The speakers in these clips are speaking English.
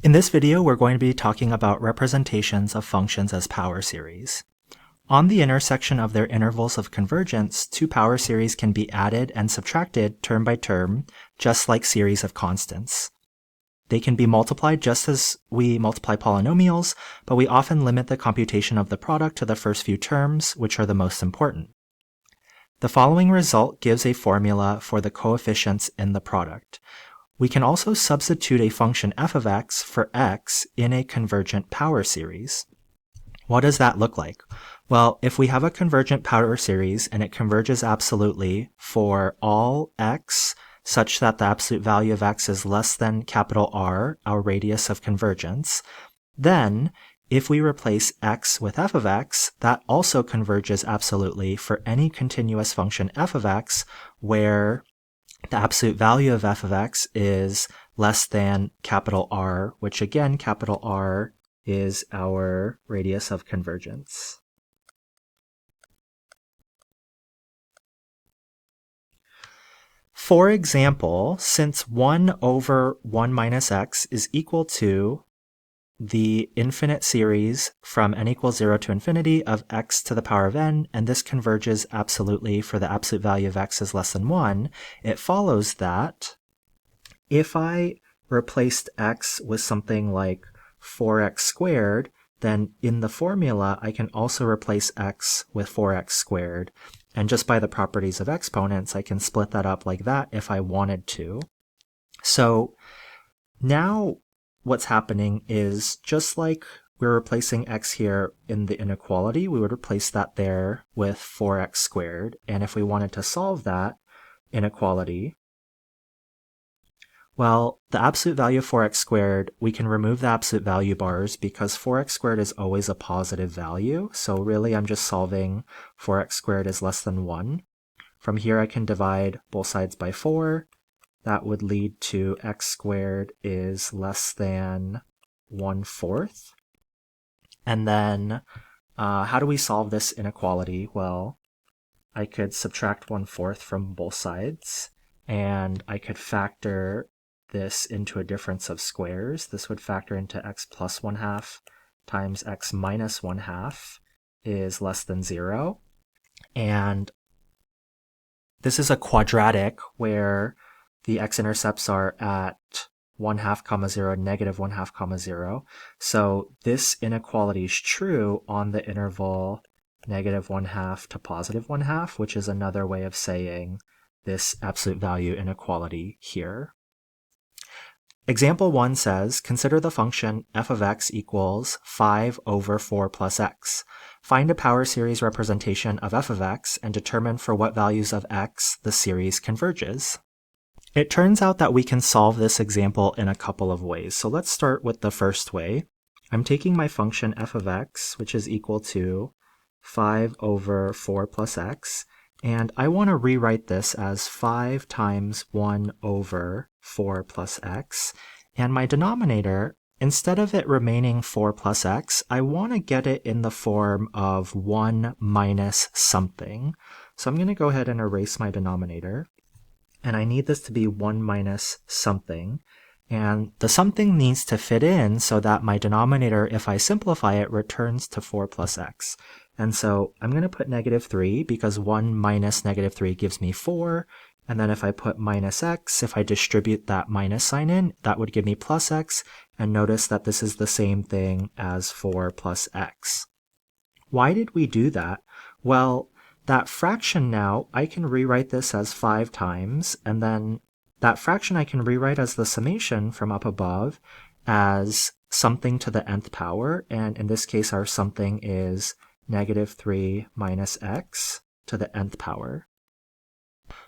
In this video, we're going to be talking about representations of functions as power series. On the intersection of their intervals of convergence, two power series can be added and subtracted term by term, just like series of constants. They can be multiplied just as we multiply polynomials, but we often limit the computation of the product to the first few terms, which are the most important. The following result gives a formula for the coefficients in the product. We can also substitute a function f of x for x in a convergent power series. What does that look like? Well, if we have a convergent power series and it converges absolutely for all x such that the absolute value of x is less than capital R, our radius of convergence, then if we replace x with f of x, that also converges absolutely for any continuous function f of x where the absolute value of f of x is less than capital R, which again, capital R is our radius of convergence. For example, since 1 over 1 minus x is equal to the infinite series from n equals 0 to infinity of x to the power of n, and this converges absolutely for the absolute value of x is less than 1, it follows that if I replaced x with something like 4x squared, then in the formula I can also replace x with 4x squared. And just by the properties of exponents, I can split that up like that if I wanted to. So now what's happening is just like we're replacing x here in the inequality, we would replace that there with 4x squared. And if we wanted to solve that inequality, well, the absolute value of 4x squared, we can remove the absolute value bars because 4x squared is always a positive value. So really I'm just solving 4x squared is less than 1. From here I can divide both sides by 4. That would lead to x squared is less than 1/4. And then how do we solve this inequality? Well, I could subtract 1/4 from both sides, and I could factor this into a difference of squares. This would factor into x plus 1/2 times x minus 1/2 is less than 0. And this is a quadratic where the x-intercepts are at 1/2, 0, negative 1/2, 0. So this inequality is true on the interval negative 1/2 to positive 1/2, which is another way of saying this absolute value inequality here. Example 1 says, consider the function f of x equals 5 over 4 plus x. Find a power series representation of f of x and determine for what values of x the series converges. It turns out that we can solve this example in a couple of ways. So let's start with the first way. I'm taking my function f of x, which is equal to 5 over 4 plus x, and I want to rewrite this as 5 times 1 over 4 plus x. And my denominator, instead of it remaining 4 plus x, I want to get it in the form of 1 minus something. So I'm going to go ahead and erase my denominator. And I need this to be 1 minus something. And the something needs to fit in so that my denominator, if I simplify it, returns to 4 plus x. And so I'm going to put negative 3 because 1 minus negative 3 gives me 4. And then if I put minus x, if I distribute that minus sign in, that would give me plus x. And notice that this is the same thing as 4 plus x. Why did we do that? Well, that fraction now, I can rewrite this as 5 times, and then that fraction I can rewrite as the summation from up above as something to the nth power, and in this case our something is negative 3 minus x to the nth power.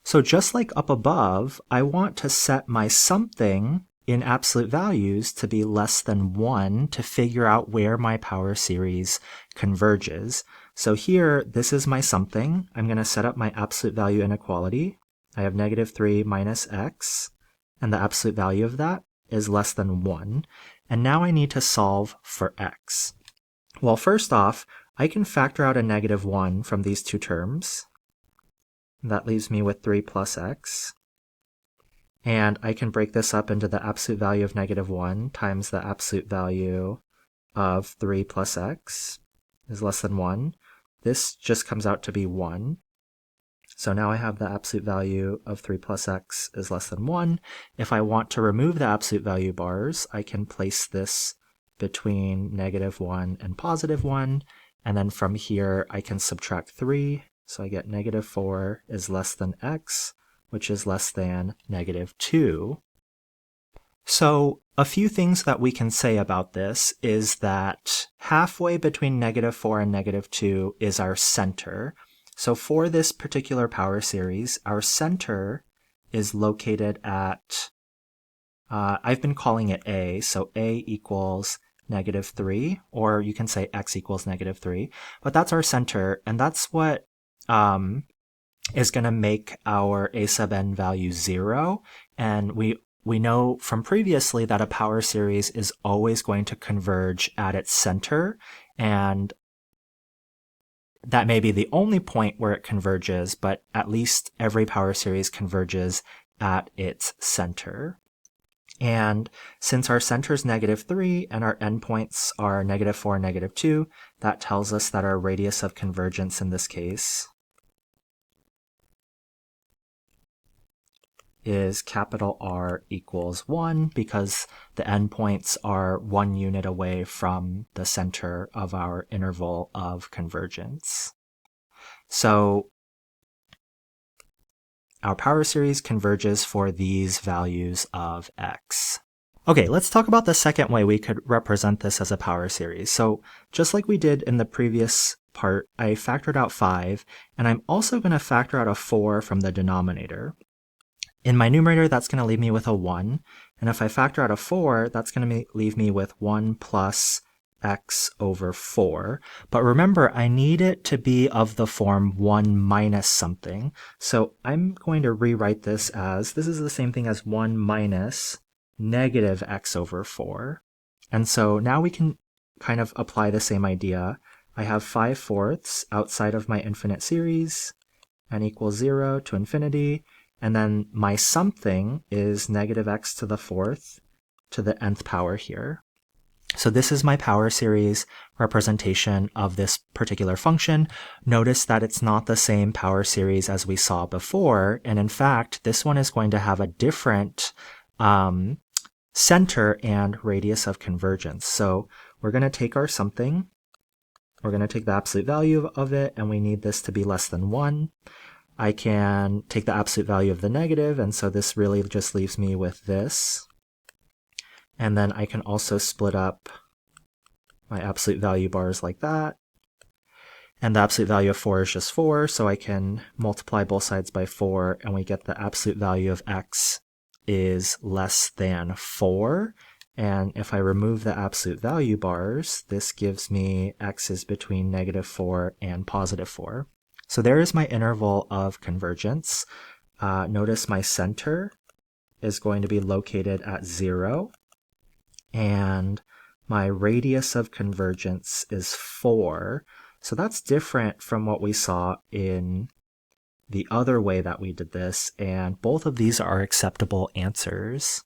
So just like up above, I want to set my something in absolute values to be less than 1 to figure out where my power series converges. So here, this is my something. I'm going to set up my absolute value inequality. I have negative 3 minus x, and the absolute value of that is less than 1. And now I need to solve for x. Well, first off, I can factor out a negative 1 from these two terms. That leaves me with 3 plus x. And I can break this up into the absolute value of -1 times the absolute value of 3 plus x is less than 1. This just comes out to be 1. So now I have the absolute value of 3 plus x is less than 1. If I want to remove the absolute value bars, I can place this between -1 and +1. And then from here, I can subtract 3. So I get -4 is less than x, which is less than -2. So a few things that we can say about this is that halfway between -4 and -2 is our center. So for this particular power series, our center is located at, I've been calling it A, so A equals -3, or you can say x equals -3, but that's our center, and that's what is going to make our a sub n value 0, and we know from previously that a power series is always going to converge at its center, and that may be the only point where it converges, but at least every power series converges at its center. And since our center is -3 and our endpoints are -4 and -2, that tells us that our radius of convergence in this case is capital R equals 1, because the endpoints are 1 unit away from the center of our interval of convergence. So our power series converges for these values of x. Okay, let's talk about the second way we could represent this as a power series. So just like we did in the previous part, I factored out 5, and I'm also going to factor out a 4 from the denominator. In my numerator, that's going to leave me with a 1, and if I factor out a 4, that's going to leave me with 1 plus x over 4. But remember, I need it to be of the form 1 minus something, so I'm going to rewrite this as, this is the same thing as 1 minus negative x over 4. And so now we can kind of apply the same idea. I have 5/4 outside of my infinite series, n equals 0 to infinity, and then my something is -x to the 4th to the nth power here. So this is my power series representation of this particular function. Notice that it's not the same power series as we saw before, and in fact, this one is going to have a different center and radius of convergence. So we're going to take our something, we're going to take the absolute value of it, and we need this to be less than 1. I can take the absolute value of the negative, and so this really just leaves me with this. And then I can also split up my absolute value bars like that. And the absolute value of 4 is just 4, so I can multiply both sides by 4, and we get the absolute value of x is less than 4. And if I remove the absolute value bars, this gives me x is between -4 and +4. So there is my interval of convergence. Notice my center is going to be located at 0, and my radius of convergence is 4. So that's different from what we saw in the other way that we did this, and both of these are acceptable answers.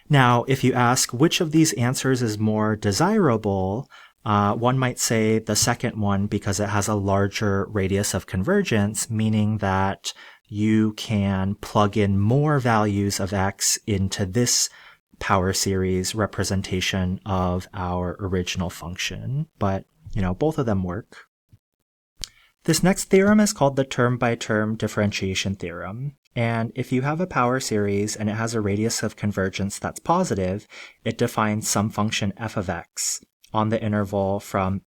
Now, if you ask which of these answers is more desirable, one might say the second one, because it has a larger radius of convergence, meaning that you can plug in more values of x into this power series representation of our original function. But, both of them work. This next theorem is called the term-by-term differentiation theorem. And if you have a power series and it has a radius of convergence that's positive, it defines some function f of x on the interval from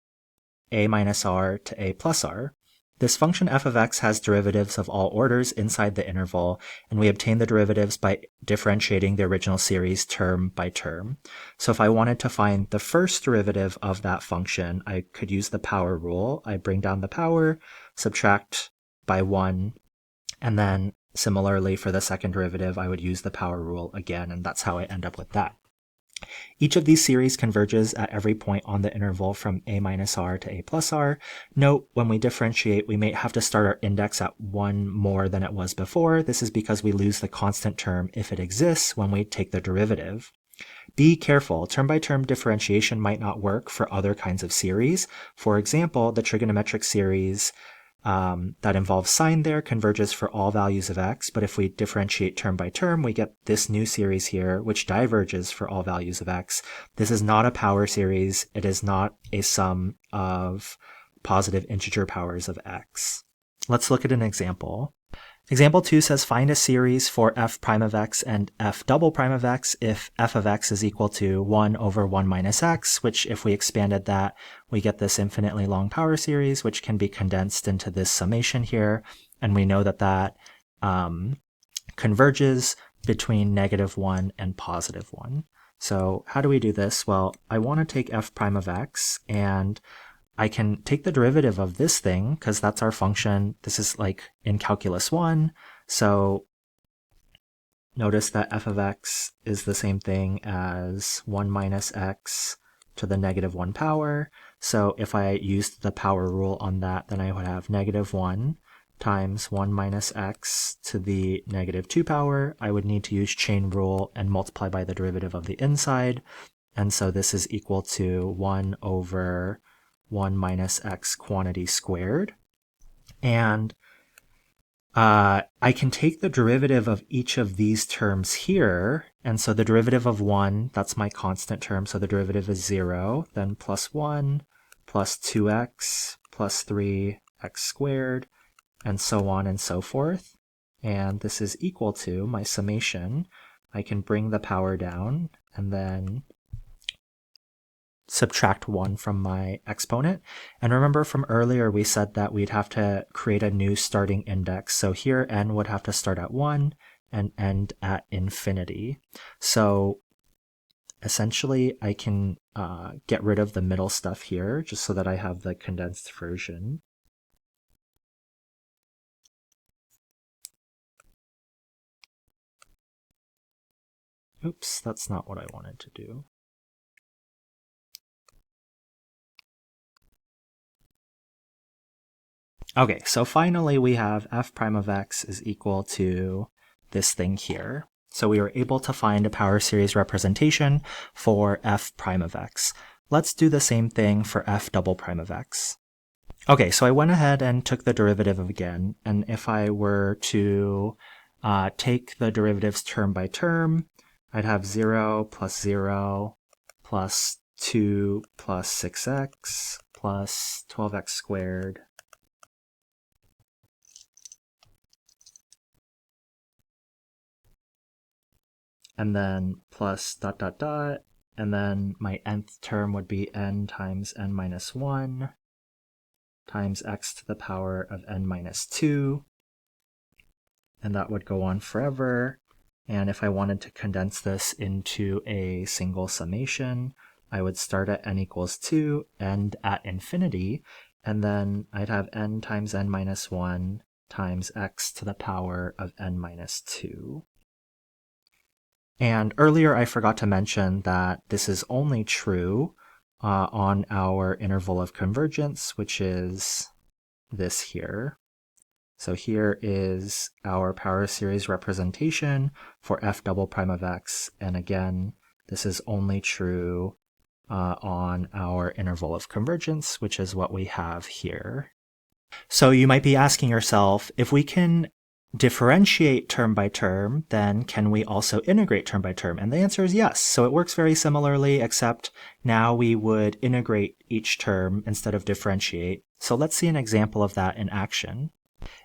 a minus r to a plus r. This function f of x has derivatives of all orders inside the interval, and we obtain the derivatives by differentiating the original series term by term. So if I wanted to find the first derivative of that function, I could use the power rule. I bring down the power, subtract by 1, and then similarly for the second derivative, I would use the power rule again, and that's how I end up with that. Each of these series converges at every point on the interval from a minus r to a plus r. Note, when we differentiate, we may have to start our index at 1 more than it was before. This is because we lose the constant term, if it exists, when we take the derivative. Be careful, term-by-term differentiation might not work for other kinds of series. For example, the trigonometric series that involves sine there converges for all values of x, but if we differentiate term by term, we get this new series here, which diverges for all values of x. This is not a power series. It is not a sum of positive integer powers of x. Let's look at an example. Example 2 says find a series for f prime of x and f double prime of x if f of x is equal to 1 over 1 minus x, which if we expanded that, we get this infinitely long power series, which can be condensed into this summation here. And we know that that converges between -1 and +1. So how do we do this? Well, I want to take f prime of x, and I can take the derivative of this thing because that's our function. This is like in calculus 1. So notice that f of x is the same thing as 1 minus x to the -1 power. So if I used the power rule on that, then I would have -1 times 1 minus x to the -2 power. I would need to use chain rule and multiply by the derivative of the inside. And so this is equal to 1 over 1 minus x quantity squared. And I can take the derivative of each of these terms here. And so the derivative of 1, that's my constant term. So the derivative is 0, then plus 1, plus 2x, plus 3x squared, and so on and so forth. And this is equal to my summation. I can bring the power down and then subtract 1 from my exponent. And remember from earlier we said that we'd have to create a new starting index. So here n would have to start at 1 and end at infinity. So essentially I can get rid of the middle stuff here just so that I have the condensed version. Oops, that's not what I wanted to do. Okay, so finally we have f prime of x is equal to this thing here. So we were able to find a power series representation for f prime of x. Let's do the same thing for f double prime of x. Okay, so I went ahead and took the derivative again, and if I were to take the derivatives term by term, I'd have 0 plus 0 plus 2 plus 6x plus 12x squared and then plus dot dot dot, and then my nth term would be n times n minus 1 times x to the power of n minus 2, and that would go on forever. And if I wanted to condense this into a single summation, I would start at n equals 2, end at infinity, and then I'd have n times n minus 1 times x to the power of n minus 2. And earlier I forgot to mention that this is only true on our interval of convergence, which is this here. So here is our power series representation for f double prime of x, and again, this is only true on our interval of convergence, which is what we have here. So you might be asking yourself, if we can differentiate term by term, then can we also integrate term by term? And the answer is yes. So it works very similarly, except now we would integrate each term instead of differentiate. So let's see an example of that in action.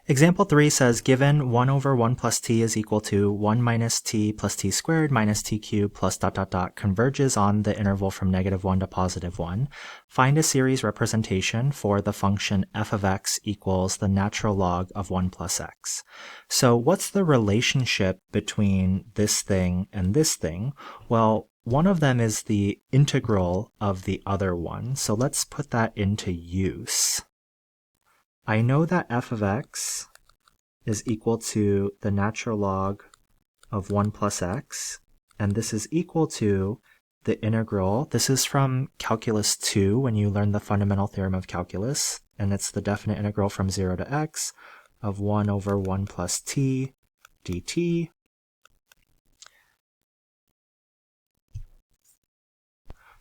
Example 3 says, given 1 over 1 plus t is equal to 1 minus t plus t squared minus t cubed plus dot dot dot converges on the interval from -1 to +1. Find a series representation for the function f of x equals the natural log of 1 plus x. So what's the relationship between this thing and this thing? Well, one of them is the integral of the other one. So let's put that into use. I know that f of x is equal to the natural log of 1 plus x, and this is equal to the integral. This is from Calculus 2 when you learn the fundamental theorem of calculus, and it's the definite integral from 0 to x of 1 over 1 plus t dt.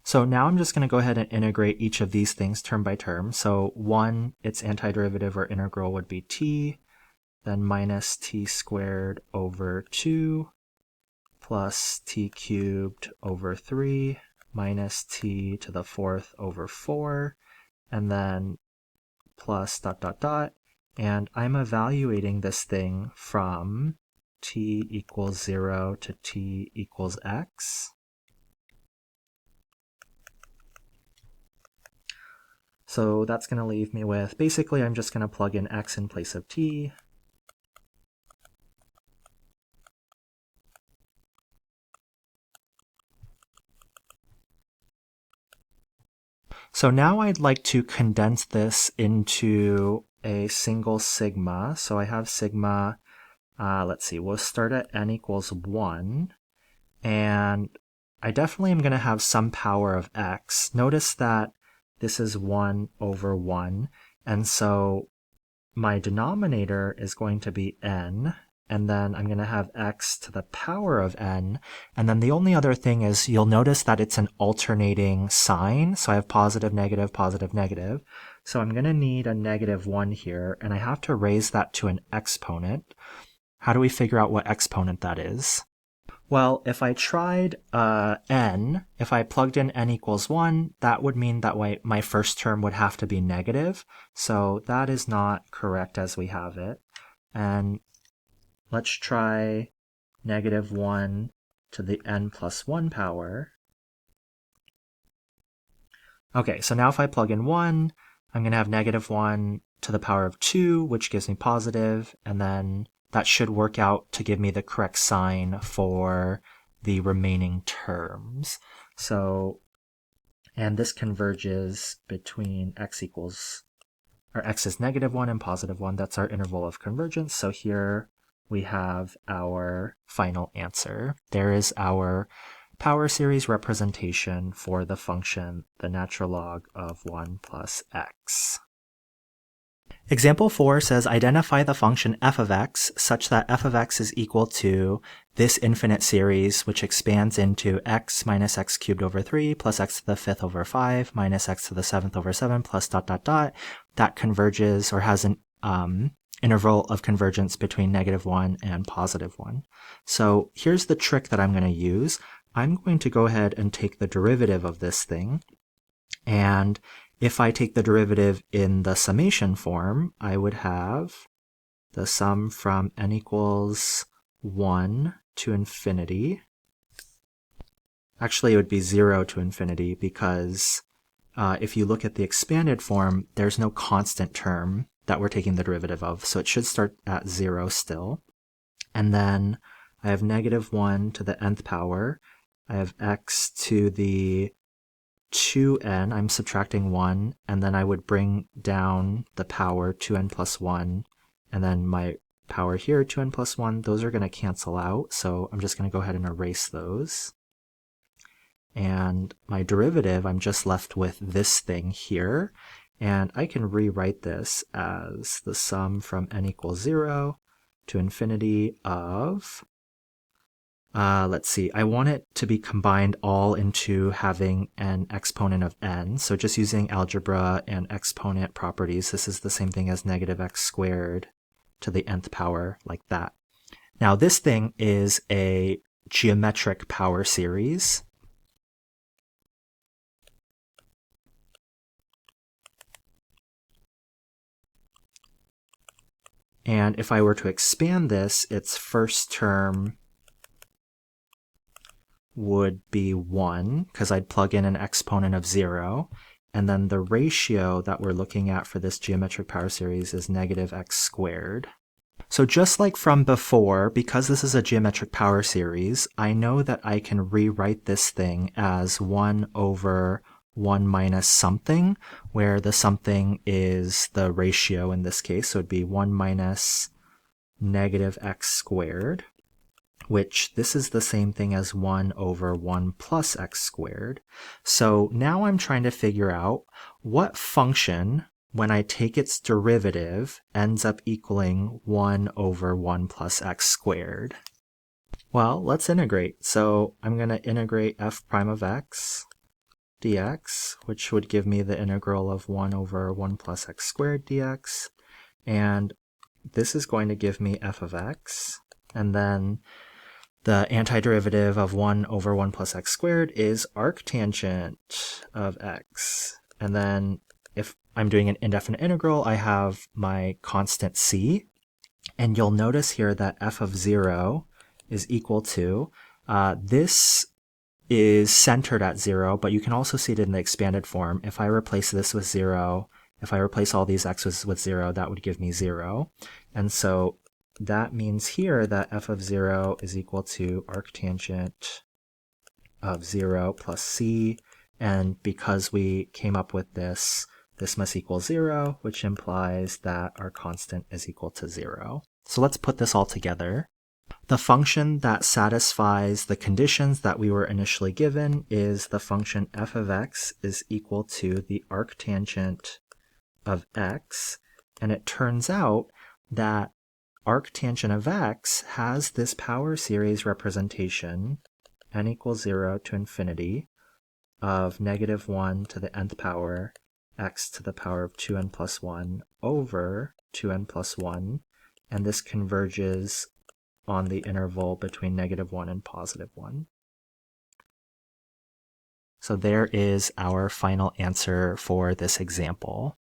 So now I'm just going to go ahead and integrate each of these things term by term. So 1, its antiderivative or integral would be t, then minus t squared over 2 plus t cubed over 3 minus t to the 4th over 4, and then plus dot dot dot. And I'm evaluating this thing from t equals 0 to t equals x. So that's going to leave me with, basically I'm just going to plug in x in place of t. So now I'd like to condense this into a single sigma. So I have sigma, let's see, we'll start at n equals 1. And I definitely am going to have some power of x. Notice that this is 1 over 1. And so my denominator is going to be n. And then I'm going to have x to the power of n. And then the only other thing is you'll notice that it's an alternating sign. So I have positive, negative, positive, negative. So I'm going to need a negative 1 here, and I have to raise that to an exponent. How do we figure out what exponent that is? Well, if I tried n, if I plugged in n equals 1, that would mean that my first term would have to be negative. So that is not correct as we have it. And let's try negative 1 to the n plus 1 power. Okay, so now if I plug in 1, I'm going to have negative 1 to the power of 2, which gives me positive, and then that should work out to give me the correct sign for the remaining terms. So, and this converges between x equals, or x is negative 1 and positive 1. That's our interval of convergence. So here we have our final answer. There is our power series representation for the function, the natural log of 1 plus x. Example 4 says identify the function f of x such that f of x is equal to this infinite series, which expands into x minus x cubed over 3 plus x to the 5th over 5 minus x to the 7th over 7 plus dot dot dot, that converges or has an interval of convergence between negative 1 and positive 1. So here's the trick that I'm going to use. I'm going to go ahead and take the derivative of this thing, and if I take the derivative in the summation form, I would have the sum from n equals 1 to infinity. Actually, it would be 0 to infinity because if you look at the expanded form, there's no constant term that we're taking the derivative of, so it should start at 0 still. And then I have negative 1 to the nth power. I have x to the 2n, I'm subtracting 1, and then I would bring down the power 2n plus 1, and then my power here, 2n plus 1, those are going to cancel out, so I'm just going to go ahead and erase those. And my derivative, I'm just left with this thing here, and I can rewrite this as the sum from n equals 0 to infinity of let's see, I want it to be combined all into having an exponent of n. So just using algebra and exponent properties, this is the same thing as negative x squared to the nth power, like that. Now this thing is a geometric power series. And if I were to expand this, its first term would be 1, because I'd plug in an exponent of 0. And then the ratio that we're looking at for this geometric power series is negative x squared. So just like from before, because this is a geometric power series, I know that I can rewrite this thing as 1 over 1 minus something, where the something is the ratio in this case. So it'd be 1 minus negative x squared, which this is the same thing as 1 over 1 plus x squared. So now I'm trying to figure out what function, when I take its derivative, ends up equaling 1 over 1 plus x squared. Well, let's integrate. So I'm going to integrate f prime of x dx, which would give me the integral of 1 over 1 plus x squared dx. And this is going to give me f of x. And then the antiderivative of 1 over 1 plus x squared is arctangent of x. And then if I'm doing an indefinite integral, I have my constant c. And you'll notice here that f of 0 is equal to, this is centered at 0, but you can also see it in the expanded form. If I replace this with 0, if I replace all these x's with 0, that would give me 0. And so that means here that f of 0 is equal to arctangent of 0 plus c. And because we came up with this must equal 0, which implies that our constant is equal to 0. So let's put this all together. The function that satisfies the conditions that we were initially given is the function f of x is equal to the arctangent of x. And it turns out that arctangent of x has this power series representation, n equals 0 to infinity, of negative 1 to the nth power x to the power of 2n plus 1 over 2n plus 1. And this converges on the interval between negative 1 and positive 1. So there is our final answer for this example.